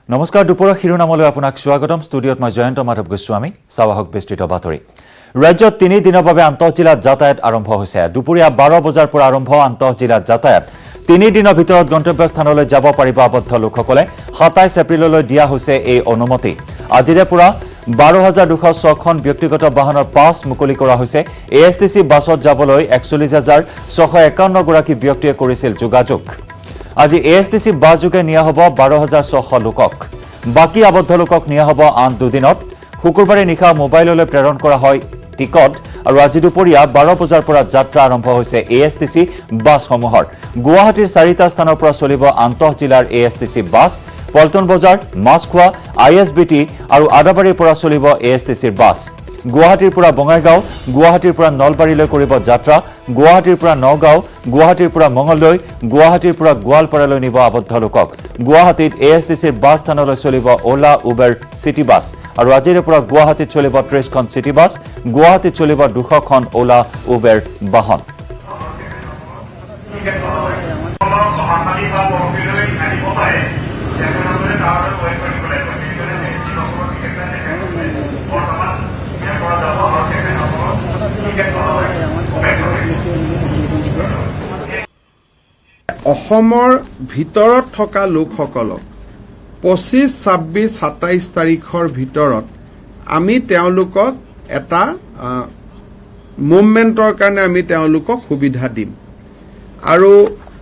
নমস্কাৰ দুপৰীয়া শিৰোনামলৈ আপোনাক স্বাগতম ষ্টুডিঅ'ত মই জয়ন্ত মাধৱ গোস্বামী সাৱাহক বিস্তৃত বাতৰি ৰাজ্যত 3 দিনৰ বাবে আন্তঃজিলা যাতায়াত আৰম্ভ হৈছে দুপৰীয়া 12 বজাৰ পৰা আৰম্ভ আন্তঃজিলা যাতায়াত 3 দিনৰ ভিতৰত গন্তব্য স্থানলৈ যাব পাৰিব আবদ্ধ লোকসকলে 27 এপ্ৰিললৈ দিয়া হৈছে এই অনুমতি আজিৰে পৰা 12206খন ব্যক্তিগত বাহনৰ পাছ মুকলি কৰা হৈছে এএছটিসি বাছত যাবলৈ 41651 গৰাকী ব্যক্তিয়ে কৰিছিল যোগাযোগ আজি এএছটিসি বাজুকে নিয়া হ'ব 12600 লোকক বাকি আবদ্ধ লোকক নিয়া হ'ব আন দুদিনত শুকুৰবাৰে নিশা মোবাইললৈ প্ৰেৰণ কৰা হয় টিকট আৰু আজি দুপৰীয়া 12 বজাৰ পৰা যাত্ৰা আৰম্ভ হৈছে এএছটিসি বাছসমূহৰ গুৱাহাটীৰ 4টা স্থানৰ পৰা চলিব আন্তঃজিলাৰ এএছটিসি বাছ পল্টন বজাৰ মাছখোৱা আইএছবিটি আৰু আদাবাৰীৰ পৰা চলিব এএছটিসিৰ বাছ গুৱাহাটীৰ পৰা বঙাইগাঁও গুৱাহাটীৰ পৰা নলবাৰীলৈ কৰিব যাত্ৰা গুৱাহাটীৰ পৰা নগাঁও গুৱাহাটীৰ পৰা মঙলদৈ গুৱাহাটীৰ পৰা গোৱালপাৰালৈ নিব আবদ্ধ লোকক গুৱাহাটীত এএছটিসিৰ বাছ স্থানলৈ চলিব ওলা উবেৰ সিটি বাছ আৰু আজিৰে পৰা গুৱাহাটীত চলিব 30খন সিটি বাছ গুৱাহাটীত চলিব 200খন ওলা উবেৰ বাহন অসমৰ ভিতৰত থকা লোকসকলক 25, 26, 27 তাৰিখৰ ভিতৰত আমি তেওঁলোকক এটা মুভমেণ্টৰ কাৰণে আমি তেওঁলোকক সুবিধা দিম আৰু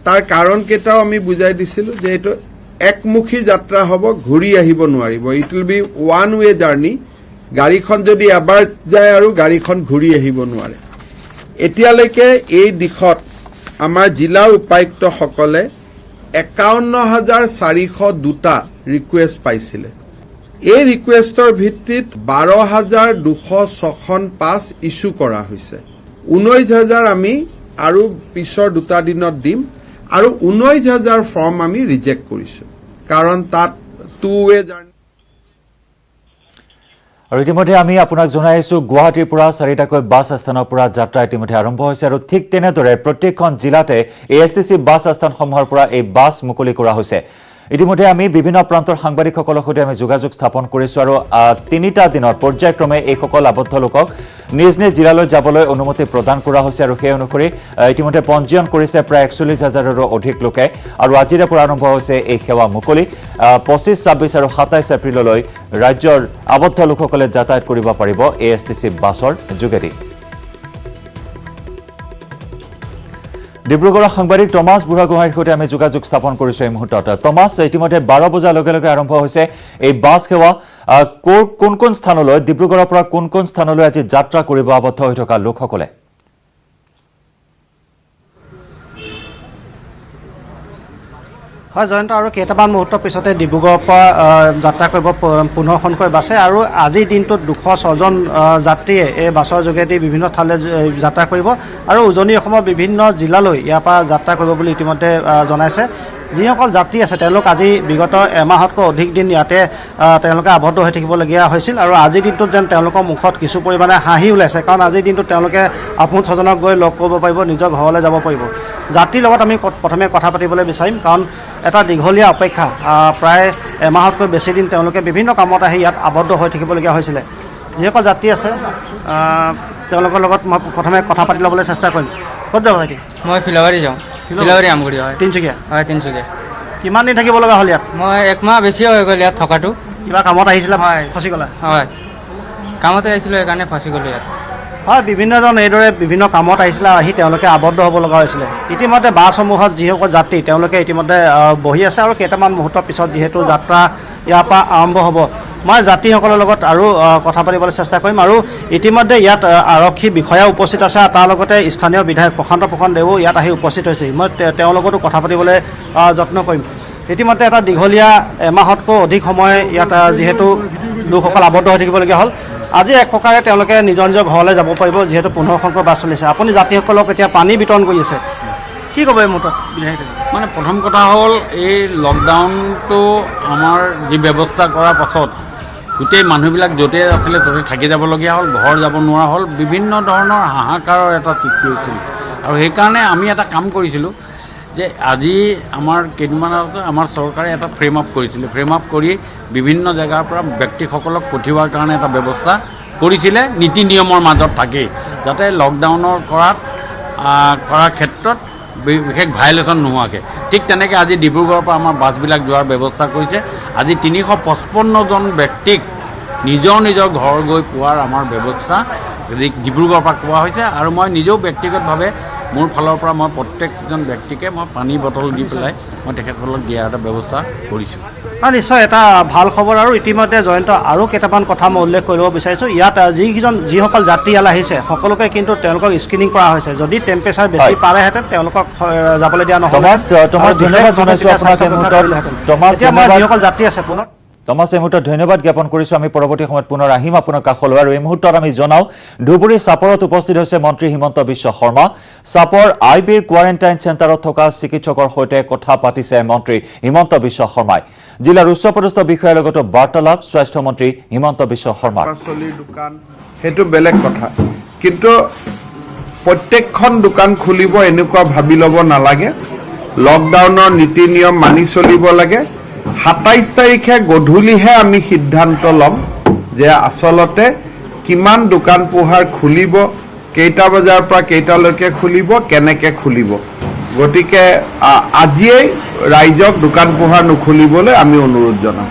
তাৰ কাৰণ কেইটাও আমি বুজাই দিছিলোঁ যে এইটো একমুখী যাত্ৰা হ'ব ঘূৰি আহিব নোৱাৰিব it will be one way journey গাড়ীখন যদি এবাৰ যায় আৰু গাড়ীখন ঘূৰি আহিব নোৱাৰে এতিয়ালৈকে এই দিশত আমাৰ জিলাৰ উপায়ুক্তসকলে 51402টা ৰিকুৱেষ্ট পাইছিলে এই ৰিকুৱেষ্টৰ ভিত্তিত 12206খন পাছ ইস্যু কৰা হৈছে 19000 আমি আৰু পিছৰ দুটা দিনত দিম আৰু 19000 ফৰ্ম আমি ৰিজেক্ট কৰিছো কাৰণ তাত টু ৱে জাৰ্নি আৰু ইতিমধ্যে আমি আপোনাক জনাইছো গুৱাহাটীৰ পৰা 4টাকৈ বাছ স্থানৰ পৰা যাত্ৰা ইতিমধ্যে আৰম্ভ হৈছে আৰু ঠিক তেনেদৰে প্ৰত্যেকখন জিলাতে এএছটিসি বাছ স্থানসমূহৰ পৰা এই বাছ মুকলি কৰা হৈছে ইতিমধ্যে আমি বিভিন্ন প্ৰান্তৰ সাংবাদিকসকলৰ সৈতে আমি যোগাযোগ স্থাপন কৰিছো আৰু 3টা দিনৰ পৰ্যায়ক্ৰমে এই সকল আবদ্ধ লোকক নিজ নিজ জিলালৈ যাবলৈ অনুমতি প্ৰদান কৰা হৈছে আৰু সেই অনুসৰি ইতিমধ্যে পঞ্জীয়ন কৰিছে প্ৰায় 41000ৰো অধিক লোকে আৰু আজিৰে পৰা আৰম্ভ হৈছে এই সেৱা মুকলি 25, 26 আৰু 27 এপ্ৰিললৈ ৰাজ্যৰ আবদ্ধ লোকসকলে যাতায়াত কৰিব পাৰিব এএছটিসি বাছৰ যোগেদি ডিব্ৰুগড়ৰ সাংবাদিক টমাছ বুঢ়াগোহাঁইৰ সৈতে আমি যোগাযোগ স্থাপন কৰিছো এই মুহূৰ্তত টমাছ ইতিমধ্যে 12 বজাৰ লগে লগে আৰম্ভ হৈছে এই বাছ সেৱা কোন কোন স্থানলৈ ডিব্ৰুগড়ৰ পৰা কোন কোন স্থানলৈ আজি যাত্ৰা কৰিব আবদ্ধ হৈ থকা লোকসকলে হয় জয়ন্ত আৰু কেইটামান মুহূৰ্তৰ পিছতে ডিব্ৰুগড়ৰ পৰা যাত্ৰা কৰিব 15খনকৈ বাছে আৰু আজিৰ দিনটোত 206জন যাত্ৰীয়ে এই বাছৰ যোগেদি বিভিন্ন ঠাইলৈ যাত্ৰা কৰিব আৰু উজনি অসমৰ বিভিন্ন জিলালৈ ইয়াৰ পৰা যাত্ৰা কৰিব বুলি ইতিমধ্যে জনাইছে যিসকল যাত্ৰী আছে তেওঁলোক আজি বিগত এমাহতকৈ অধিক দিন ইয়াতে তেওঁলোকে আবদ্ধ হৈ থাকিবলগীয়া হৈছিল আৰু আজিৰ দিনটোত যেন তেওঁলোকৰ মুখত কিছু পৰিমাণে হাঁহি ওলাইছে কাৰণ আজিৰ দিনটোত তেওঁলোকে আপোন স্বজনক গৈ লগ কৰিব পাৰিব নিজৰ ঘৰলৈ যাব পাৰিব যাত্ৰীৰ লগত আমি প্ৰথমে কথা পাতিবলৈ বিচাৰিম কাৰণ এটা দীঘলীয়া অপেক্ষা প্ৰায় এমাহতকৈ বেছি দিন তেওঁলোকে বিভিন্ন কামত আহি ইয়াত আবদ্ধ হৈ থাকিবলগীয়া হৈছিলে যিসকল যাত্ৰী আছে তেওঁলোকৰ লগত মই প্ৰথমে কথা পাতি ল'বলৈ চেষ্টা কৰিম ক'ত যাব ভাইটি মই ফিলাবাৰী যাওঁ ফিলাবাৰী আমগুৰি হয় তিনিচুকীয়া হয় তিনিচুকীয়া কিমান দিন থাকিব লগা হ'ল ইয়াত মই একমাহ বেছি হৈ গ'ল ইয়াত থকাটো কিবা কামত আহিছিলে ফচি গ'লা হয় কামতে আহিছিলোঁ সেইকাৰণে ফচি গ'লোঁ ইয়াত হয় বিভিন্নজন এইদৰে বিভিন্ন কামত আহিছিলে আহি তেওঁলোকে আবদ্ধ হ'ব লগা হৈছিলে ইতিমধ্যে বাছসমূহত যিসকল যাত্ৰী তেওঁলোকে ইতিমধ্যে বহি আছে আৰু কেইটামান মুহূৰ্তৰ পিছত যিহেতু যাত্ৰা ইয়াৰ পৰা আৰম্ভ হ'ব মই যাত্ৰীসকলৰ লগত আৰু কথা পাতিবলৈ চেষ্টা কৰিম আৰু ইতিমধ্যে ইয়াত আৰক্ষী বিষয়া উপস্থিত আছে তাৰ লগতে স্থানীয় বিধায়ক প্ৰশান্ত দেৱো ইয়াত আহি উপস্থিত হৈছে মই তেওঁৰ লগতো কথা পাতিবলৈ যত্ন কৰিম ইতিমধ্যে এটা দীঘলীয়া এমাহতকৈ অধিক সময় ইয়াত যিহেতু লোকসকল আবদ্ধ হৈ থাকিবলগীয়া হ'ল আজি এক প্ৰকাৰে তেওঁলোকে নিজৰ নিজৰ ঘৰলৈ যাব পাৰিব যিহেতু 15খনকৈ বাছ চলিছে আপুনি যাত্ৰীসকলক এতিয়া পানী বিতৰণ কৰি আছে কি ক'ব এই মুহূৰ্তত মানে প্ৰথম কথা হ'ল এই লকডাউনটো আমাৰ যি ব্যৱস্থা কৰাৰ পাছত গোটেই মানুহবিলাক য'তে আছিলে ত'তে থাকি যাবলগীয়া হ'ল ঘৰ যাব নোৱাৰা হ'ল বিভিন্ন ধৰণৰ হাহাকাৰৰ এটা সৃষ্টি হৈছিল আৰু সেইকাৰণে আমি এটা কাম কৰিছিলোঁ যে আজি আমাৰ কেইদিনমান আগতে আমাৰ চৰকাৰে এটা ফ্ৰেম আপ কৰিছিলে ফ্ৰেম আপ কৰি বিভিন্ন জেগাৰ পৰা ব্যক্তিসকলক পঠিওৱাৰ কাৰণে এটা ব্যৱস্থা কৰিছিলে নীতি নিয়মৰ মাজত থাকেই যাতে লকডাউনৰ কৰাৰ ক্ষেত্ৰত বিশেষ ভাইলেশ্যন নোহোৱাকৈ ঠিক তেনেকৈ আজি ডিব্ৰুগড়ৰ পৰা আমাৰ বাছবিলাক যোৱাৰ ব্যৱস্থা কৰিছে আজি 355জন ব্যক্তিক নিজৰ নিজৰ ঘৰ গৈ পোৱাৰ আমাৰ ব্যৱস্থা ডিব্ৰুগড়ৰ পৰা কোৱা হৈছে আৰু মই নিজেও ব্যক্তিগতভাৱে মোৰ ফালৰ পৰা মই প্ৰত্যেকজন ব্যক্তিকে মই পানী বটল দি পেলাই মই তেখেতসকলক দিয়াৰ এটা ব্যৱস্থা কৰিছোঁ নিশ্চয় এটা ভাল খবৰ আৰু ইতিমধ্যে জয়ন্ত আৰু কেইটামান কথা মই উল্লেখ কৰিব বিচাৰিছোঁ ইয়াত যিসকল যাত্ৰী ইয়ালৈ আহিছে সকলোকে কিন্তু তেওঁলোকক স্ক্ৰিনিং কৰা হৈছে যদি টেম্পাৰেচাৰ বেছি পাৰেহেঁতেন তেওঁলোকক যাবলৈ দিয়া নহয় ধন্যবাদ জনাইছোঁ আপোনাক এই মুহূৰ্তত যিসকল যাত্ৰী আছে পুনৰ টমাছ এই মুহূৰ্তত ধন্যবাদ জ্ঞাপন কৰিছোঁ আমি পৰৱৰ্তী সময়ত পুনৰ আহিম আপোনাৰ কাষলৈ আৰু এই মুহূৰ্তত আমি জনাওঁ ধুবুৰী চাপৰত উপস্থিত হৈছে মন্ত্ৰী হিমন্ত বিশ্ব শৰ্মা চাপৰ IBৰ কোৱাৰেণ্টাইন চেণ্টাৰত থকা চিকিৎসকৰ সৈতে কথা পাতিছে মন্ত্ৰী হিমন্ত বিশ্ব শৰ্মাই জিলাৰ উচ্চপদস্থ বিষয়াৰ লগত বাৰ্তালাপ স্বাস্থ্যমন্ত্ৰী হিমন্ত বিশ্ব শৰ্মাৰ পাচলিৰ দোকান সেইটো বেলেগ কথা কিন্তু প্ৰত্যেকখন দোকান খুলিব এনেকুৱা ভাবি ল'ব নালাগে লকডাউনৰ নীতি নিয়ম মানি চলিব লাগে 27 তাৰিখে গধূলিহে আমি সিদ্ধান্ত ল'ম যে আচলতে কিমান দোকান পোহাৰ খুলিব কেইটা বজাৰ পৰা কেইটালৈকে খুলিব কেনেকৈ খুলিব গতিকে আজিয়েই ৰাইজক দোকান পোহাৰ নুখুলিবলৈ আমি অনুৰোধ জনাম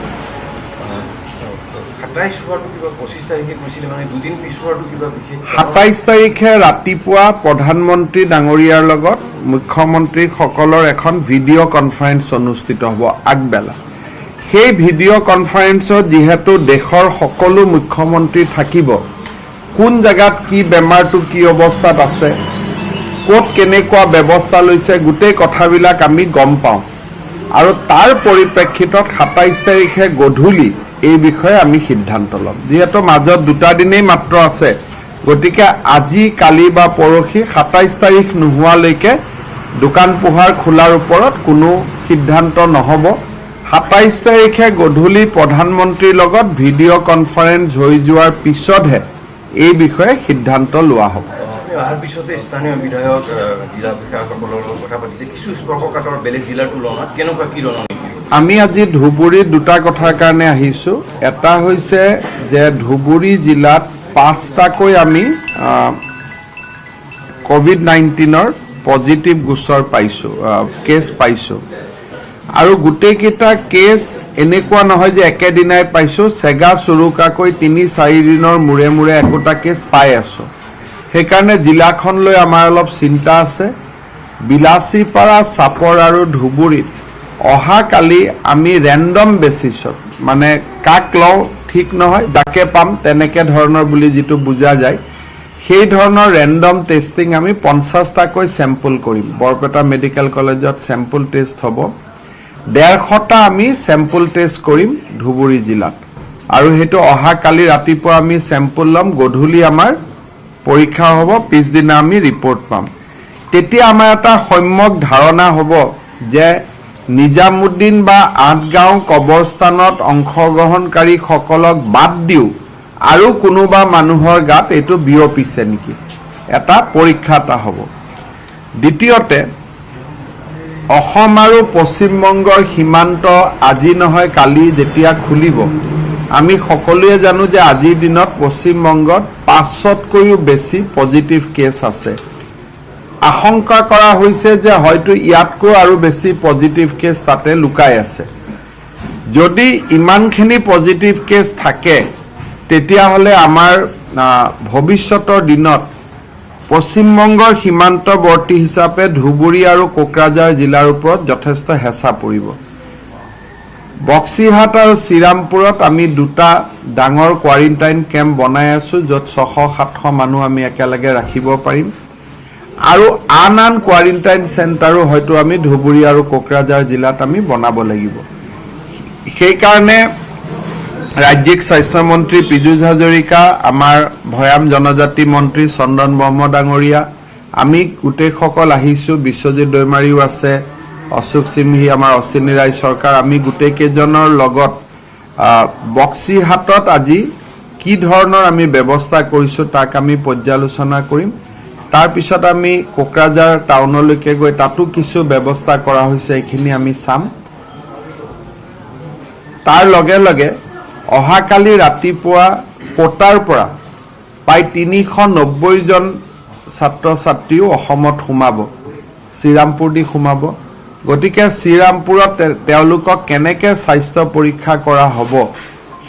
27 তাৰিখে ৰাতিপুৱা প্ৰধানমন্ত্ৰী ডাঙৰীয়াৰ লগত মুখ্যমন্ত্ৰীসকলৰ এখন ভিডিঅ' কনফাৰেন্স অনুষ্ঠিত হ'ব আগবেলা সেই ভিডিঅ' কনফাৰেন্সত যিহেতু দেশৰ সকলো মুখ্যমন্ত্ৰী থাকিব কোন জায়গাত কি বেমাৰটো কি অৱস্থাত আছে ক'ত কেনেকুৱা ব্যৱস্থা লৈছে গোটেই কথাবিলাক আমি গম পাওঁ আৰু তাৰ পৰিপ্ৰেক্ষিতত 27 তাৰিখে গধূলি এই বিষয়ে আমি সিদ্ধান্ত ল'ম যিহেতু মাজত দুটা দিনেই মাত্ৰ আছে গতিকে আজি কালি বা পৰহি 27 তাৰিখ নোহোৱালৈকে দোকান পোহাৰ খোলাৰ ওপৰত কোনো সিদ্ধান্ত নহ'ব 27 তাৰিখে গধূলি প্ৰধানমন্ত্ৰীৰ লগত ভিডিঅ' কনফাৰেন্স হৈ যোৱাৰ পিছতহে এই বিষয়ে সিদ্ধান্ত লোৱা হ'ব অহাৰ পিছতে স্থানীয় বিধায়ক জিলা বিষয়াসকলৰ লগত কথা পাতিছে কিছু স্পৰ্শকাতৰ বেলেগ জিলাৰ তুলনাত কেনেকুৱা কি ৰণনীতি আমি আজি ধুবুৰীত দুটা কথাৰ কাৰণে আহিছোঁ এটা হৈছে যে ধুবুৰী জিলাত 5টাকৈ আমি COVID-19ৰ পজিটিভ গোচৰ পাইছোঁ কেছ পাইছোঁ আৰু গোটেইকেইটা কেছ এনেকুৱা নহয় যে একেদিনাই পাইছোঁ চেগা চুৰুকাকৈ 3-4 দিনৰ মূৰে মূৰে একোটা কেছ পাই আছোঁ সেইকাৰণে জিলাখনলৈ আমাৰ অলপ চিন্তা আছে বিলাসীপাৰা চাপৰ আৰু ধুবুৰীত অহাকালি আমি ৰেণ্ডম বেচিছত মানে কাক লওঁ ঠিক নহয় যাকে পাম তেনেকৈ ধৰণৰ বুলি যিটো বুজা যায় সেই ধৰণৰ ৰেণ্ডম টেষ্টিং আমি 50টাকৈ চেম্পল কৰিম বৰপেটা মেডিকেল কলেজত চেম্পল টেষ্ট হ'ব 150টা আমি চেম্পল টেষ্ট কৰিম ধুবুৰী জিলাত আৰু সেইটো অহাকালি ৰাতিপুৱা আমি চেম্পল ল'ম গধূলি আমাৰ পৰীক্ষা হ'ব পিছদিনা আমি ৰিপৰ্ট পাম তেতিয়া আমাৰ এটা সম্যক ধাৰণা হ'ব যে নিজামুদ্দিন বা আঠগাঁও কবৰস্থানত অংশগ্ৰহণকাৰীসকলক বাদ দিও আৰু কোনোবা মানুহৰ গাত এইটো বিয়পিছে নেকি এটা পৰীক্ষা এটা হ'ব দ্বিতীয়তে অসম আৰু পশ্চিমবংগৰ সীমান্ত আজি নহয় কালি যেতিয়া খুলিব আমি সকলোৱে জানো যে আজিৰ দিনত পশ্চিমবংগত 500তকৈও বেছি পজিটিভ কেছ আছে আশংকা কৰা হৈছে যে হয়তো ইয়াতকৈ আৰু বেছি পজিটিভ কেছ তাতে লুকাই আছে যদি ইমানখিনি পজিটিভ কেছ থাকে তেতিয়াহ'লে আমাৰ ভৱিষ্যতৰ দিনত পশ্চিমবংগৰ সীমান্তৱৰ্তী হিচাপে ধুবুৰী আৰু কোকৰাঝাৰ জিলাৰ ওপৰত যথেষ্ট হেঁচা পৰিব বক্সিহাট আৰু শ্ৰীৰামপুৰত আমি দুটা ডাঙৰ কোৱাৰেণ্টাইন কেম্প বনাই আছোঁ য'ত 600-700 মানুহ আমি একেলগে ৰাখিব পাৰিম আৰু আন কোৱাৰেণ্টাইন চেণ্টাৰো হয়তো আমি ধুবুৰী আৰু কোকৰাঝাৰ জিলাত আমি বনাব লাগিব সেইকাৰণে ৰাজ্যিক স্বাস্থ্যমন্ত্ৰী পীযুষ হাজৰিকা আমাৰ ভৈয়াম জনজাতি মন্ত্ৰী চন্দন ব্ৰহ্ম ডাঙৰীয়া আমি গোটেইসকল আহিছোঁ বিশ্বজিৎ দৈমাৰীও আছে অশোক সিংহী আমাৰ অশ্বিনী ৰায় চৰকাৰ আমি গোটেইকেইজনৰ লগত বক্সিহাটত আজি কি ধৰণৰ আমি ব্যৱস্থা কৰিছোঁ তাক আমি পৰ্যালোচনা কৰিম তাৰ পিছত আমি কোকৰাঝাৰ টাউনলৈকে গৈ তাতো কিছু ব্যৱস্থা কৰা হৈছে এইখিনি আমি চাম তাৰ লগে লগে অহাকালি ৰাতিপুৱা কোটাৰ পৰা প্ৰায় 390 জন ছাত্ৰ ছাত্ৰীও অসমত সোমাব, শ্ৰীৰামপুৰ দি সোমাব। গতিকে শ্ৰীৰামপুৰত তেওঁলোকক কেনেকৈ স্বাস্থ্য পৰীক্ষা কৰা হ'ব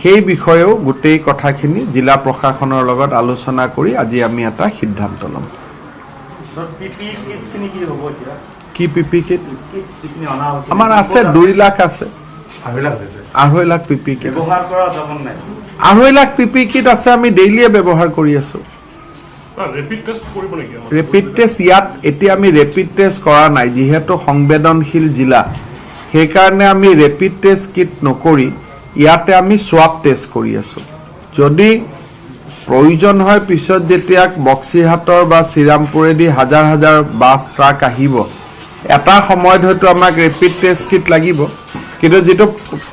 সেই বিষয়েও গোটেই কথাখিনি জিলা প্ৰশাসনৰ লগত আলোচনা কৰি আজি আমি এটা সিদ্ধান্ত ল'ম। কি পিপি কিট আমাৰ আছে 2 লাখ আছে, 2.5 lakh PP kit, 2.5 lakh PP kit আছে। আমি ডেইলিয়ে ব্যৱহাৰ কৰি আছো। ৰেপিড টেষ্ট ইয়াত এতিয়া আমি ৰেপিড টেষ্ট কৰা নাই, যিহেতু সংবেদনশীল জিলা, সেইকাৰণে আমি ৰেপিড টেষ্ট কিট নকৰি ইয়াতে আমি সোৱাব টেষ্ট কৰি আছো। যদি প্ৰয়োজন হয় পিছত যেতিয়া বক্সিৰহাটৰ বা শ্ৰীৰামপুৰেদি হাজাৰ হাজাৰ বাছ ট্ৰাক আহিব, এটা সময়ত হয়তো আমাক ৰেপিড টেষ্ট কিট লাগিব, কিন্তু যিটো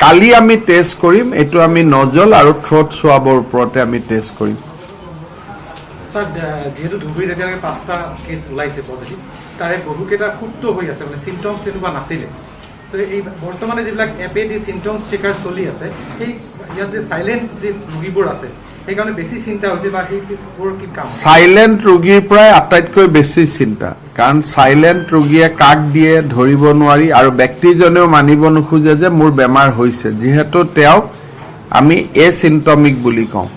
কালি আমি টেষ্ট কৰিম এইটো আমি নজল আৰু থ্ৰোট সোৱাবৰ ওপৰতে আমি টেষ্ট কৰিম। স্যাৰ, যেহেতু ধুবুৰীত এতিয়ালৈকে 5টা কেছ ওলাইছে পজিটিভ, তাৰে বহুকেইটা সুপ্ত হৈ আছে, মানে চিমটমছ তেনেকুৱা নাছিলে। তো এই বৰ্তমানে যিবিলাক এপেডি চিমটমছ চেকাৰ চলি আছে, সেই ইয়াত যে চাইলেণ্ট যে ৰোগীবোৰ আছে সেইকাৰণে বেছি চিন্তা হৈছে বা সেইবোৰ কি কাম? সাইলেন্ট ৰোগীৰ পৰাই আটাইতকৈ বেছি চিন্তা, কাৰণ সাইলেন্ট ৰোগীয়ে কাক দিয়ে ধৰিব নোৱাৰি আৰু ব্যক্তিজনেও মানিব নোখোজে যে মোৰ বেমাৰ হৈছে, যিহেতু তেওঁক আমি এচিমটমিক বুলি কওঁ।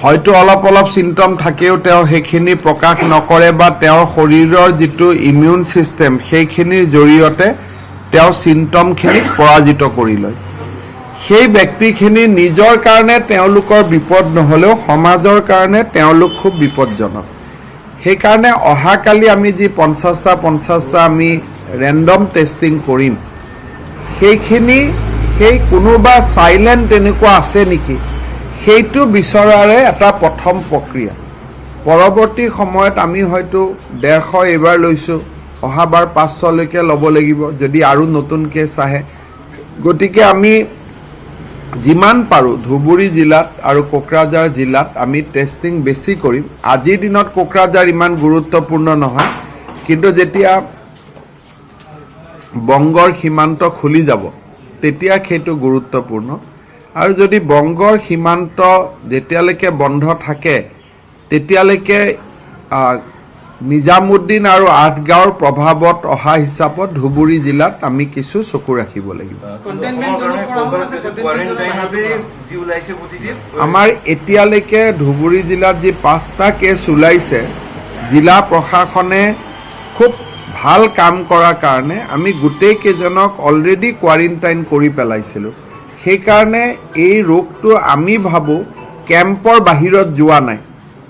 হয়তো অলপ অলপ চিমটম থাকেও তেওঁ সেইখিনি প্ৰকাশ নকৰে বা তেওঁৰ শৰীৰৰ যিটো ইমিউন ছিষ্টেম সেইখিনিৰ জৰিয়তে তেওঁ চিমটমখিনিক পৰাজিত কৰি লয়। সেই ব্যক্তিখিনি নিজৰ কাৰণে তেওঁলোকৰ বিপদ নহ'লেও সমাজৰ কাৰণে তেওঁলোক খুব বিপদজনক। সেইকাৰণে অহাকালি আমি যি 50টা আমি ৰেণ্ডম টেষ্টিং কৰিম, সেইখিনি সেই কোনোবা চাইলেণ্ট তেনেকুৱা আছে নেকি সেইটো বিচৰাৰে এটা প্ৰথম প্ৰক্ৰিয়া। পৰৱৰ্তী সময়ত আমি হয়তো 150 এইবাৰ লৈছোঁ, অহাবাৰ 500লৈকে ল'ব লাগিব যদি আৰু নতুন কেছ আহে। গতিকে আমি যিমান পাৰোঁ ধুবুৰী জিলাত আৰু কোকৰাঝাৰ জিলাত আমি টেষ্টিং বেছি কৰিম। আজিৰ দিনত কোকৰাঝাৰ ইমান গুৰুত্বপূৰ্ণ নহয়, কিন্তু যেতিয়া বংগৰ সীমান্ত খুলি যাব তেতিয়া সেইটো গুৰুত্বপূৰ্ণ। আৰু যদি বংগৰ সীমান্ত যেতিয়ালৈকে বন্ধ থাকে তেতিয়ালৈকে নিজামুদ্দিন আৰু আঠগাঁৱৰ প্ৰভাৱত অহা হিচাপত ধুবুৰী জিলাত আমি কিছু চকু ৰাখিব লাগিব। আমাৰ এতিয়ালৈকে ধুবুৰী জিলাত যি 5টা কেছ ওলাইছে, জিলা প্ৰশাসনে খুব ভাল কাম কৰাৰ কাৰণে আমি গোটেইকেইজনক অলৰেডি কোৱাৰেণ্টাইন কৰি পেলাইছিলোঁ। সেইকাৰণে এই ৰোগটো আমি ভাবোঁ কেম্পৰ বাহিৰত যোৱা নাই,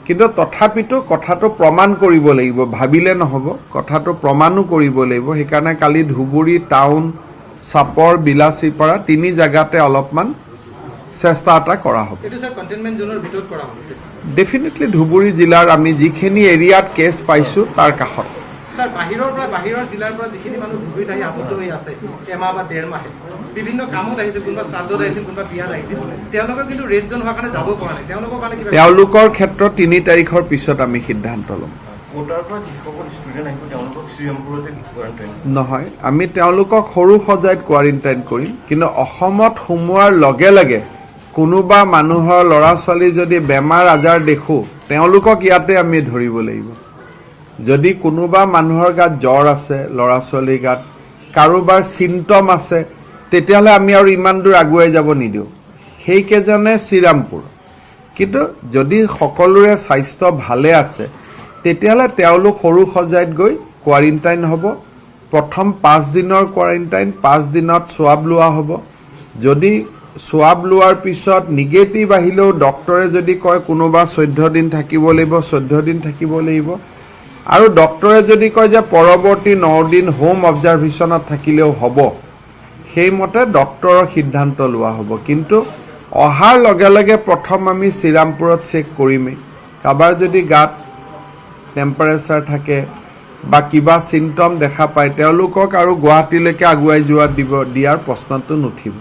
কিন্তু তথাপিতো কথাটো প্ৰমাণ কৰিব লাগিব, ভাবিলে নহ'ব, কথাটো প্ৰমাণো কৰিব লাগিব। সেইকাৰণে কালি ধুবুৰী টাউন, চাপৰ, বিলাচীপাৰা 3 জেগাতে অলপমান চেষ্টা এটা কৰা হ'ব। ডেফিনেটলি ধুবুৰী জিলাৰ আমি যিখিনি এৰিয়াত কেছ পাইছোঁ তাৰ কাষত। স্যাৰ, বাহিৰৰ জিলাৰ পৰা যিখিনি মানুহ ধুবুৰীত আহি আবদ্ধ হৈ আছে এমাহ বা 1.5 মাহে, বিভিন্ন কামত আহিছে, কোনোবা শ্ৰাদ্ধত আহিছিল, কোনোবা বিয়াত আহিছিল, তেওঁলোকক কিন্তু ৰেড জোন হোৱাৰ কাৰণে যাব পৰা নাই। তেওঁলোকৰ ক্ষেত্ৰত 3 তাৰিখৰ পিছত আমি সিদ্ধান্ত ল'ম। নহয়, আমি তেওঁলোকক সৰু সজাইত কোৱাৰেণ্টাইন কৰিম, কিন্তু অসমত সোমোৱাৰ লগে লগে কোনোবা মানুহৰ ল'ৰা ছোৱালী যদি বেমাৰ আজাৰ দেখোঁ তেওঁলোকক ইয়াতে আমি ধৰিব লাগিব। যদি কোনোবা মানুহৰ গাত জ্বৰ আছে, ল'ৰা ছোৱালীৰ গাত কাৰোবাৰ চিমটম আছে, তেতিয়াহ'লে আমি আৰু ইমান দূৰ আগুৱাই যাব নিদিওঁ, সেইকেইজনে শ্ৰীৰামপুৰ। কিন্তু যদি সকলোৰে স্বাস্থ্য ভালে আছে তেতিয়াহ'লে তেওঁলোক সৰু সজাইত গৈ কোৱাৰেণ্টাইন হ'ব। প্ৰথম 5 দিনৰ কোৱাৰেণ্টাইন, 5 দিনত সোৱাব লোৱা হ'ব। যদি সোৱাব লোৱাৰ পিছত নিগেটিভ আহিলেও ডক্টৰে যদি কয় কোনোবা 14 দিন থাকিব লাগিব, 14 দিন থাকিব লাগিব। আৰু ডক্টৰে যদি কয় যে পৰৱৰ্তী 9 দিন হোম অবজাৰভেশ্যনত থাকিলেও হ'ব, সেইমতে ডক্টৰৰ সিদ্ধান্ত লোৱা হ'ব। কিন্তু অহাৰ লগে লগে প্ৰথম আমি শ্ৰীৰামপুৰত চেক কৰিমেই। কাৰোবাৰ যদি গাত টেম্পাৰেচাৰ থাকে বা কিবা চিমটম দেখা পায় তেওঁলোকক আৰু গুৱাহাটীলৈকে আগুৱাই দিয়াৰ প্ৰশ্নটো নুঠিব।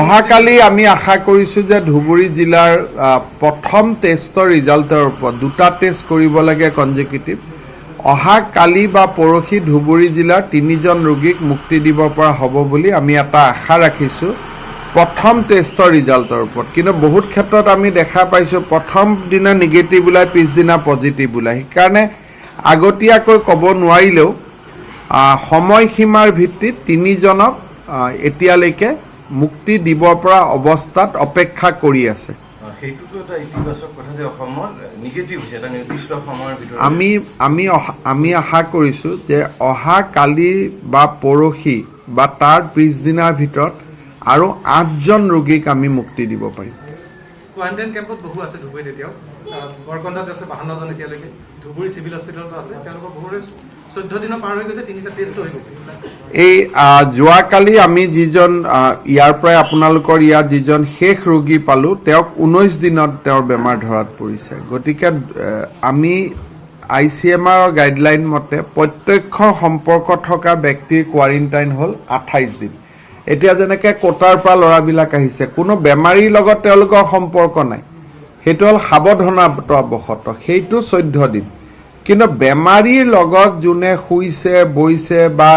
অহাকালি আমি আশা কৰিছোঁ যে ধুবুৰী জিলাৰ প্ৰথম টেষ্টৰ ৰিজাল্টৰ ওপৰত 2টা টেষ্ট কৰিব লাগে কনজিকিউটিভ। অহা কালি বা পৰহি ধুবুৰী জিলাৰ 3জন ৰোগীক মুক্তি দিব পৰা হ'ব বুলি আমি এটা আশা ৰাখিছোঁ প্ৰথম টেষ্টৰ ৰিজাল্টৰ ওপৰত। কিন্তু বহুত ক্ষেত্ৰত আমি দেখা পাইছোঁ প্ৰথম দিনা নিগেটিভ ওলায়, পিছদিনা পজিটিভ ওলায়। সেইকাৰণে আগতীয়াকৈ ক'ব নোৱাৰিলেও সময়সীমাৰ ভিত্তিত 3জনক এতিয়ালৈকে মুক্তি দিব পৰা অৱস্থাত অপেক্ষা কৰি আছে। সেইটোতো এটা ইতিবাচক কথা যে অসমত নিগেটিভ হৈছে এটা নিৰ্দিষ্ট সময়ৰ ভিতৰত। আমি আশা কৰিছোঁ যে অহা কালি বা পৰহি বা তাৰ পিছদিনাৰ ভিতৰত আৰু 8জন ৰোগীক আমি মুক্তি দিব পাৰিম। কোৱাৰেণ্টাইন কেম্পত বহু আছে ধুবুৰীত এতিয়াও, বৰকন্দাত আছে 52জন এতিয়ালৈকে, ধুবুৰী চিভিল হস্পিটেলতো আছে, তেওঁলোকৰ বহুৰে 14 দিনৰ পাৰ হৈ গৈছে, 3টা টেষ্ট হৈ গৈছে। এই যোৱাকালি আমি যিজন ইয়াৰ পৰাই আপোনালোকৰ ইয়াত যিজন শেষ ৰোগী পালোঁ তেওঁক 19 দিনত তেওঁৰ বেমাৰ ধৰাত পৰিছে। গতিকে আমি ICMR গাইডলাইন মতে প্ৰত্যক্ষ সম্পৰ্ক থকা ব্যক্তিৰ কোৱাৰেণ্টাইন হ'ল 28 দিন। এতিয়া যেনেকৈ কোটাৰ পৰা ল'ৰাবিলাক আহিছে, কোনো বেমাৰীৰ লগত তেওঁলোকৰ সম্পৰ্ক নাই, সেইটো হ'ল সাৱধানতাবশত, সেইটো 14 দিন। কিন্তু বেমাৰীৰ লগত যোনে শুইছে বৈছে বা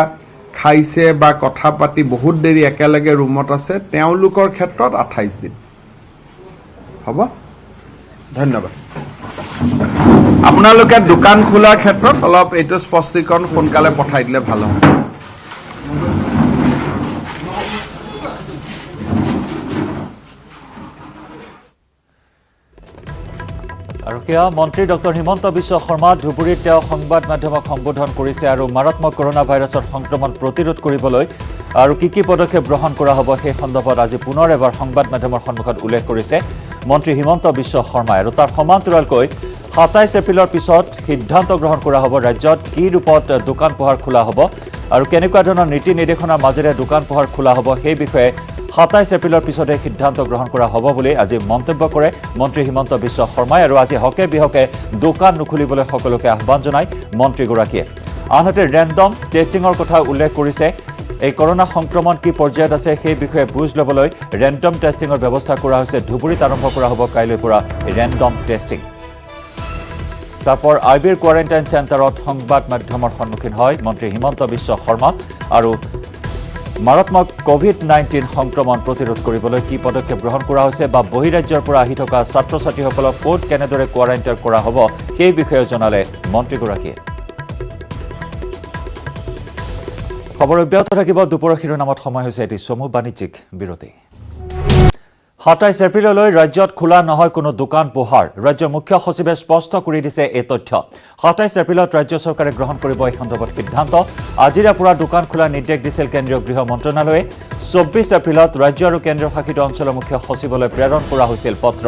খাইছে বা কথা পাতি বহুত দেৰি একেলগে ৰুমত আছে তেওঁলোকৰ ক্ষেত্ৰত 28 দিন হ'ব। ধন্যবাদ। আপোনালোকে দোকান খোলাৰ ক্ষেত্ৰত অলপ এইটো স্পষ্টীকৰণ সোনকালে পঠাই দিলে ভাল হ'ব। আৰু সেয়া মন্ত্ৰী ডক্টৰ হিমন্ত বিশ্ব শৰ্মা ধুবুৰীত তেওঁ সংবাদ মাধ্যমক সম্বোধন কৰিছে আৰু মাৰাত্মক কৰোনা ভাইৰাছৰ সংক্ৰমণ প্ৰতিৰোধ কৰিবলৈ আৰু কি পদক্ষেপ গ্ৰহণ কৰা হ'ব সেই সন্দৰ্ভত আজি পুনৰ এবাৰ সংবাদ মাধ্যমৰ সন্মুখত উল্লেখ কৰিছে মন্ত্ৰী হিমন্ত বিশ্ব শৰ্মাই। আৰু তাৰ সমান্তৰালকৈ 27 এপ্ৰিলৰ পিছত সিদ্ধান্ত গ্ৰহণ কৰা হ'ব ৰাজ্যত কি ৰূপত দোকান পোহাৰ খোলা হ'ব আৰু কেনেকুৱা ধৰণৰ নীতি নিৰ্দেশনাৰ মাজেৰে দোকান পোহাৰ খোলা হ'ব সেই বিষয়ে 27 এপ্ৰিলৰ পিছতে সিদ্ধান্ত গ্ৰহণ কৰা হ'ব বুলি আজি মন্তব্য কৰে মন্ত্ৰী হিমন্ত বিশ্ব শৰ্মাই। আৰু আজি হকে বিহকে দোকান নুখুলিবলৈ সকলোকে আহ্বান জনায় মন্ত্ৰীগৰাকীয়ে। আনহাতে ৰেণ্ডম টেষ্টিঙৰ কথা উল্লেখ কৰিছে। এই কৰোনা সংক্ৰমণ কি পৰ্যায়ত আছে সেই বিষয়ে বুজ ল'বলৈ ৰেণ্ডম টেষ্টিঙৰ ব্যৱস্থা কৰা হৈছে। ধুবুৰীত আৰম্ভ কৰা হ'ব কাইলৈৰ পৰা ৰেণ্ডম টেষ্টিং। চাপৰ আইবিৰ কোৱাৰেণ্টাইন চেণ্টাৰত সংবাদ মাধ্যমৰ সন্মুখীন হয় মন্ত্ৰী হিমন্ত বিশ্ব শৰ্মা আৰু মাৰাত্মক COVID-19 সংক্ৰমণ প্ৰতিৰোধ কৰিবলৈ কি পদক্ষেপ গ্ৰহণ কৰা হৈছে বা বহিৰাজ্যৰ পৰা আহি থকা ছাত্ৰ ছাত্ৰীসকলক ক'ত কেনেদৰে কোৱাৰেণ্টাইন কৰা হ'ব সেই বিষয়ে জনালে মন্ত্ৰীগৰাকীয়ে। খবৰ অব্যাহত থাকিব। দুপৰৰ শিৰোনামত সময় হৈছে এটি চমু বাণিজ্যিক বিৰতি। 27 এপ্ৰিললৈ ৰাজ্যত খোলা নহয় কোনো দোকান পোহাৰ। ৰাজ্যৰ মুখ্য সচিবে স্পষ্ট কৰি দিছে এই তথ্য। 27 এপ্ৰিলত ৰাজ্য চৰকাৰে গ্ৰহণ কৰিব এই সন্দৰ্ভত সিদ্ধান্ত। আজিৰে পৰা দোকান খোলাৰ নিৰ্দেশ দিছিল কেন্দ্ৰীয় গৃহ মন্ত্ৰণালয়ে। 24 এপ্ৰিলত ৰাজ্য আৰু কেন্দ্ৰীয় শাসিত অঞ্চলৰ মুখ্য সচিবলৈ প্ৰেৰণ কৰা হৈছিল পত্ৰ।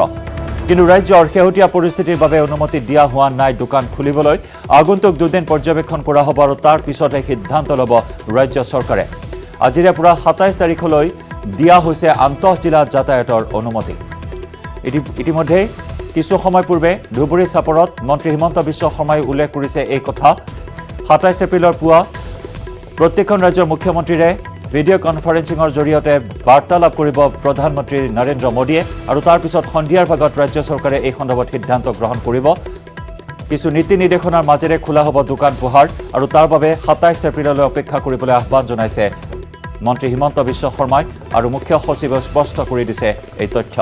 কিন্তু ৰাজ্যৰ শেহতীয়া পৰিস্থিতিৰ বাবে অনুমতি দিয়া হোৱা নাই দোকান খুলিবলৈ। আগন্তুক 2 দিন পৰ্যবেক্ষণ কৰা হ'ব আৰু তাৰ পিছতহে সিদ্ধান্ত ল'ব ৰাজ্য চৰকাৰে। আজিৰে পৰা 27 তাৰিখলৈ দিয়া হৈছে আন্তঃজিলা যাতায়াতৰ অনুমতি। ইতিমধ্যে কিছু সময় পূৰ্বে ধুবুৰী চাপৰত মন্ত্ৰী হিমন্ত বিশ্ব শৰ্মাই উল্লেখ কৰিছে এই কথা। 27 এপ্ৰিলৰ পুৱা প্ৰত্যেকখন ৰাজ্যৰ মুখ্যমন্ত্ৰীৰে ভিডিঅ' কনফাৰেন্সিঙৰ জৰিয়তে বাৰ্তালাপ কৰিব প্ৰধানমন্ত্ৰী নৰেন্দ্ৰ মোদীয়ে আৰু তাৰ পিছত সন্ধিয়াৰ ভাগত ৰাজ্য চৰকাৰে এই সন্দৰ্ভত সিদ্ধান্ত গ্ৰহণ কৰিব। কিছু নীতি নিৰ্দেশনাৰ মাজেৰে খোলা হ'ব দোকান পোহাৰ আৰু তাৰ বাবে 27 এপ্ৰিললৈ অপেক্ষা কৰিবলৈ আহ্বান জনাইছে মন্ত্ৰী হিমন্ত বিশ্ব শৰ্মাই আৰু মুখ্য সচিবে স্পষ্ট কৰি দিছে এই তথ্য।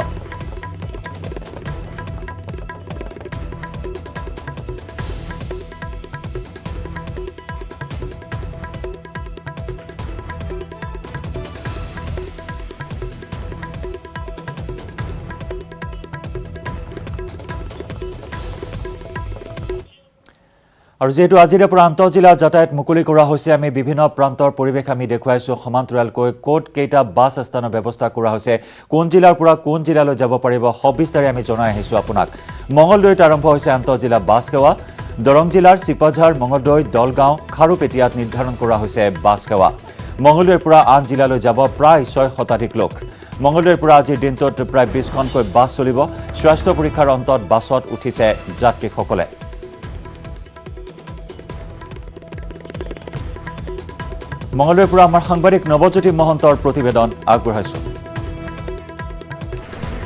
আৰু যেহেতু আজিৰে পৰা আন্তঃজিলা যাতায়াত মুকলি কৰা হৈছে, আমি বিভিন্ন প্ৰান্তৰ পৰিৱেশ আমি দেখুৱাইছোঁ। সমান্তৰালকৈ ক'ত কেইটা বাছ স্থানৰ ব্যৱস্থা কৰা হৈছে, কোন জিলাৰ পৰা কোন জিলালৈ যাব পাৰিব সবিস্তাৰে আমি জনাই আহিছোঁ আপোনাক। মঙলদৈত আৰম্ভ হৈছে আন্তঃজিলা বাছ সেৱা। দৰং জিলাৰ চিপাঝাৰ, মঙলদৈ, দলগাঁও, খাৰুপেটীয়াত নিৰ্ধাৰণ কৰা হৈছে বাছ সেৱা। মঙলদৈৰ পৰা আন জিলালৈ যাব প্ৰায় 6 শতাধিক লোক। মঙলদৈৰ পৰা আজিৰ দিনটোত প্ৰায় 20খনকৈ বাছ চলিব। স্বাস্থ্য পৰীক্ষাৰ অন্তত বাছত উঠিছে যাত্ৰীসকলে। মঙলদৈৰ পৰা আমাৰ সাংবাদিক নৱজ্যোতি মহন্তৰ প্ৰতিবেদন আগবঢ়াইছোঁ।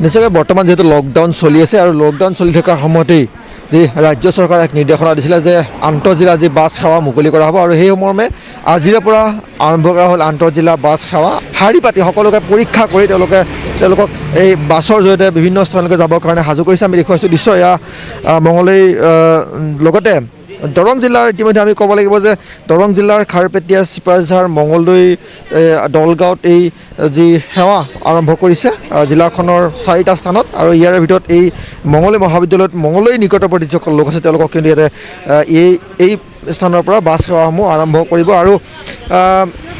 নিশ্চয়কৈ বৰ্তমান যিহেতু লকডাউন চলি আছে আৰু লকডাউন চলি থকাৰ সময়তেই যি ৰাজ্য চৰকাৰে এক নিৰ্দেশনা দিছিলে যে আন্তঃজিলা যি বাছ সেৱা মুকলি কৰা হ'ব আৰু সেই মৰ্মে আজিৰে পৰা আৰম্ভ কৰা হ'ল আন্তঃজিলা বাছ সেৱা। শাৰী পাতি সকলোকে পৰীক্ষা কৰি তেওঁলোকক এই বাছৰ জৰিয়তে বিভিন্ন স্থানলৈকে যাবৰ কাৰণে সাজু কৰিছে। আমি দেখুৱাইছোঁ দৃশ্য এয়া মঙলদৈ লগতে দৰং জিলাৰ ইতিমধ্যে আমি ক'ব লাগিব যে দৰং জিলাৰ খাৰপেটীয়া চিপাঝাৰ মঙলদৈ দলগাঁৱত এই যি সেৱা আৰম্ভ কৰিছে জিলাখনৰ 4টা স্থানত আৰু ইয়াৰ ভিতৰত এই মঙলদৈ মহাবিদ্যালয়ত মঙলদৈ নিকটৱৰ্তী যিসকল লোক আছে তেওঁলোকক কিন্তু ইয়াতে এই স্থানৰ পৰা বাছ সেৱাসমূহ আৰম্ভ কৰিব। আৰু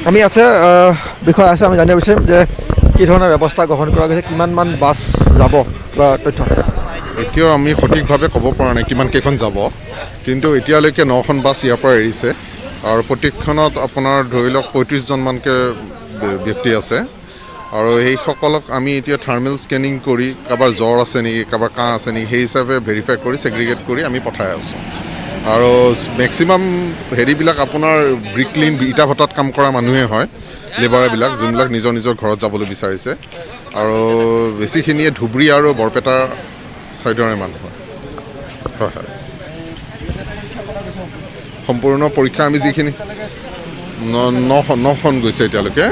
আমি বিষয় আছে আমি জানিব বিচাৰিম যে কি ধৰণৰ ব্যৱস্থা গ্ৰহণ কৰা গৈছে, কিমানমান বাছ যাব বা তথ্য এতিয়াও আমি সঠিকভাৱে ক'ব পৰা নাই কিমান কেইখন যাব, কিন্তু এতিয়ালৈকে 9খন বাছ ইয়াৰ পৰা এৰিছে আৰু প্ৰত্যেকখনত আপোনাৰ ধৰি লওক 35জনমানকৈ ব্যক্তি আছে আৰু সেইসকলক আমি এতিয়া থাৰ্মেল স্কেনিং কৰি কাৰোবাৰ জ্বৰ আছে নেকি, কাৰোবাৰ কাহ আছে নেকি সেই হিচাপে ভেৰিফাই কৰি ছেগ্ৰিগেট কৰি আমি পঠাই আছোঁ। আৰু মেক্সিমাম হেৰিবিলাক আপোনাৰ ব্ৰিকলিন ইটা ভাটাত কাম কৰা মানুহে হয়, লেবাৰবিলাক যোনবিলাক নিজৰ ঘৰত যাবলৈ বিচাৰিছে আৰু বেছিখিনিয়ে ধুবুৰী আৰু বৰপেটা চাইডৰে মানুহ হয়। সম্পূৰ্ণ পৰীক্ষা আমি যিখিনি 9খন গৈছে এতিয়ালৈকে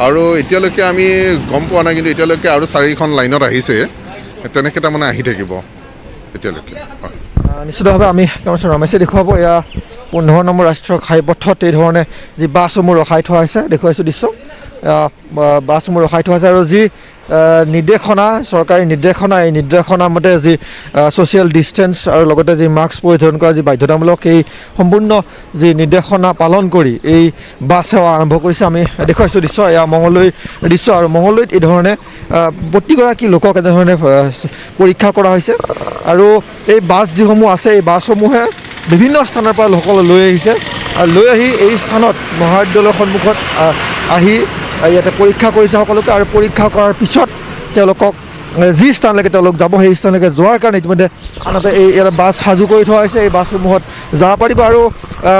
আৰু এতিয়ালৈকে আমি গম পোৱা নাই, কিন্তু এতিয়ালৈকে আৰু 4খন লাইনত আহিছে, তেনেকৈ তাৰমানে আহি থাকিব এতিয়ালৈকে। নিশ্চিতভাৱে আমি ৰমেশে দেখুৱাব এয়া 15 নম্বৰ ৰাষ্ট্ৰীয় ঘাইপথত এই ধৰণে যি বাছসমূহ ৰখাই থোৱা হৈছে, দেখুৱাইছোঁ দৃশ্য বাছসমূহ ৰখাই থোৱা হৈছে আৰু যি নিৰ্দেশনা চৰকাৰী নিৰ্দেশনা এই নিৰ্দেশনা মতে যি ছ'চিয়েল ডিষ্টেঞ্চ আৰু লগতে যি মাস্ক পৰিধান কৰা যি বাধ্যতামূলক এই সম্পূৰ্ণ যি নিৰ্দেশনা পালন কৰি এই বাছ সেৱা আৰম্ভ কৰিছে। আমি দেখুৱাইছোঁ দৃশ্য এয়া মঙলদৈৰ দৃশ্য আৰু মঙলদৈত এই ধৰণে প্ৰতিগৰাকী লোকক এনেধৰণে পৰীক্ষা কৰা হৈছে আৰু এই বাছ যিসমূহ আছে এই বাছসমূহে বিভিন্ন স্থানৰ পৰা লোকসকল লৈ আহিছে আৰু লৈ আহি এই স্থানত মহাবিদ্যালয়ৰ সন্মুখত আহি ইয়াতে পৰীক্ষা কৰিছে সকলোকে আৰু পৰীক্ষা কৰাৰ পিছত তেওঁলোকক যি স্থানলৈকে তেওঁলোক যাব সেই স্থানলৈকে যোৱাৰ কাৰণে ইতিমধ্যে আনহাতে ইয়াতে বাছ সাজু কৰি থোৱা হৈছে, এই বাছসমূহত যাব পাৰিব। আৰু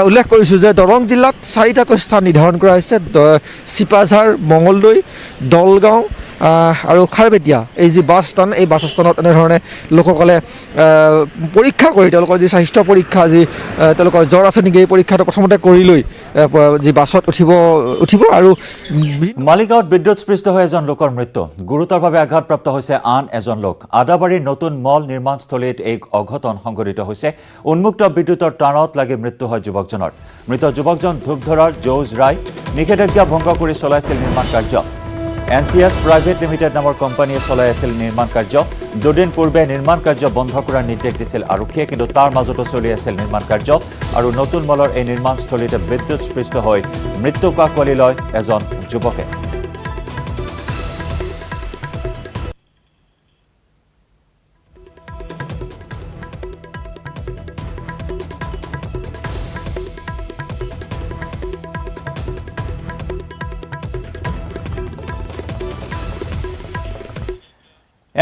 উল্লেখ কৰিছোঁ যে দৰং জিলাত 4টাকৈ স্থান নিৰ্ধাৰণ কৰা হৈছে, চিপাঝাৰ, মঙলদৈ, দলগাঁও আৰু খাৰপেটীয়া এই যি বাছ স্থান এই বাছ স্থানত এনেধৰণে লোকসকলে পৰীক্ষা কৰি তেওঁলোকৰ যি স্বাস্থ্য পৰীক্ষা যি তেওঁলোকৰ জ্বৰ আছে নেকি এই পৰীক্ষাটো প্ৰথমতে কৰি লৈ যি বাছত উঠিব। আৰু মালিগাঁৱত বিদ্যুৎস্পৃষ্ট হৈ এজন লোকৰ মৃত্যু, গুৰুতৰভাৱে আঘাতপ্ৰাপ্ত হৈছে আন এজন লোক। আদাবাৰীৰ নতুন মল নিৰ্মাণস্থলীত এই অঘটন সংঘটিত হৈছে। উন্মুক্ত বিদ্যুতৰ তাঁৰত লাগি মৃত্যু হয় যুৱকজনৰ। মৃত যুৱকজন ধূপধৰাৰ যৌজ ৰায় নিষেধাজ্ঞা ভংগ কৰি চলাইছিল নিৰ্মাণ কাৰ্য। NCS প্ৰাইভেট লিমিটেড নামৰ কোম্পানীয়ে চলাই আছিল নিৰ্মাণ কাৰ্য। দুদিন পূৰ্বে নিৰ্মাণ কাৰ্য বন্ধ কৰাৰ নিৰ্দেশ দিছিল আৰক্ষীয়ে, কিন্তু তাৰ মাজতো চলি আছিল নিৰ্মাণ কাৰ্য আৰু নতুন মলৰ এই নিৰ্মাণস্থলীতে বিদ্যুৎস্পৃষ্ট হৈ মৃত্যু কাকলি লয় এজন যুৱকে।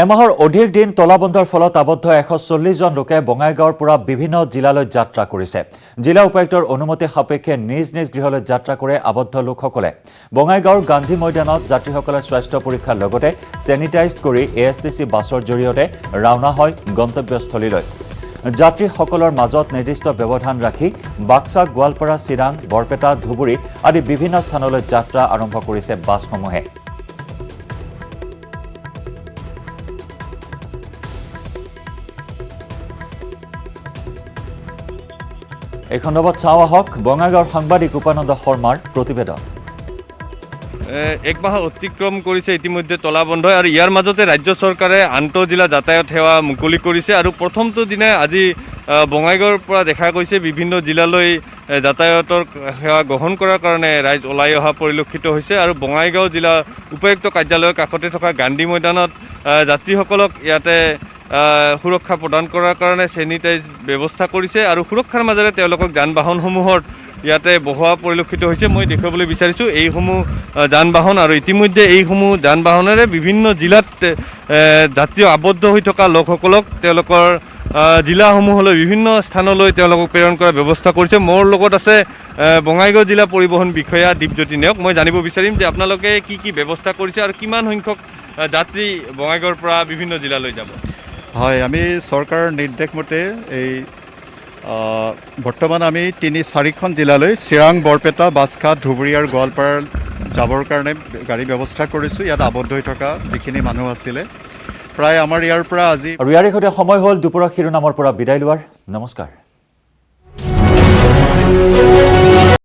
এমাহৰ অধিক দিন তলাবন্ধৰ ফলত আবদ্ধ 140জন লোকে বঙাইগাঁৱৰ পৰা বিভিন্ন জিলালৈ যাত্ৰা কৰিছে। জিলা উপায়ুক্তৰ অনুমতি সাপেক্ষে নিজ গৃহলৈ যাত্ৰা কৰে আবদ্ধ লোকসকলে। বঙাইগাঁৱৰ গান্ধী ময়দানত যাত্ৰীসকলে স্বাস্থ্য পৰীক্ষাৰ লগতে ছেনিটাইজ কৰি ASTC বাছৰ জৰিয়তে ৰাওনা হয় গন্তব্যস্থলীলৈ। যাত্ৰীসকলৰ মাজত নিৰ্দিষ্ট ব্যৱধান ৰাখি বাক্সা, গোৱালপাৰা, চিৰাং, বৰপেটা, ধুবুৰী আদি বিভিন্ন স্থানলৈ যাত্ৰা আৰম্ভ কৰিছে বাছসমূহে। এই খণ্ডত চাওঁ আহক বঙাইগাঁৱৰ সাংবাদিক উপানন্দ শৰ্মাৰ প্ৰতিবেদন। এক মাহ অতিক্ৰম কৰিছে ইতিমধ্যে তলাবন্ধ আৰু ইয়াৰ মাজতে ৰাজ্য চৰকাৰে আন্তঃজিলা যাতায়াত সেৱা মুকলি কৰিছে আৰু প্ৰথমটো দিনাই আজি বঙাইগাঁৱৰ পৰা দেখা গৈছে বিভিন্ন জিলালৈ যাতায়াতৰ সেৱা গ্ৰহণ কৰাৰ কাৰণে ৰাইজ ওলাই অহা পৰিলক্ষিত হৈছে আৰু বঙাইগাঁও জিলা উপায়ুক্ত কাৰ্যালয়ৰ কাষতে থকা গান্ধী ময়দানত যাত্ৰীসকলক ইয়াতে সুৰক্ষা প্ৰদান কৰাৰ কাৰণে ছেনিটাইজ ব্যৱস্থা কৰিছে আৰু সুৰক্ষাৰ মাজেৰে তেওঁলোকক যান বাহনসমূহত ইয়াতে বহোৱা পৰিলক্ষিত হৈছে। মই দেখুৱাবলৈ বিচাৰিছোঁ এইসমূহ যান বাহন আৰু ইতিমধ্যে এইসমূহ যান বাহনেৰে বিভিন্ন জিলাত যাত্ৰী আবদ্ধ হৈ থকা লোকসকলক তেওঁলোকৰ জিলাসমূহলৈ বিভিন্ন স্থানলৈ তেওঁলোকক প্ৰেৰণ কৰাৰ ব্যৱস্থা কৰিছে। মোৰ লগত আছে বঙাইগাঁও জিলা পৰিবহণ বিষয়া দীপজ্যোতি নেওগ। মই জানিব বিচাৰিম যে আপোনালোকে কি ব্যৱস্থা কৰিছে আৰু কিমান সংখ্যক যাত্ৰী বঙাইগাঁৱৰ পৰা বিভিন্ন জিলালৈ যাব? হয়, আমি চৰকাৰৰ নিৰ্দেশ মতে এই বৰ্তমান আমি 4খন জিলালৈ চিৰাং, বৰপেটা, বাছখাট, ধুবুৰী আৰু গোৱালপাৰা যাবৰ কাৰণে গাড়ী ব্যৱস্থা কৰিছোঁ। ইয়াত আবদ্ধ হৈ থকা যিখিনি মানুহ আছিলে প্ৰায় আমাৰ ইয়াৰ পৰা আজি আৰু ইয়াৰে সৈতে সময় হ'ল দুপৰীয়া শিৰোনামৰ পৰা বিদায় লোৱাৰ। নমস্কাৰ।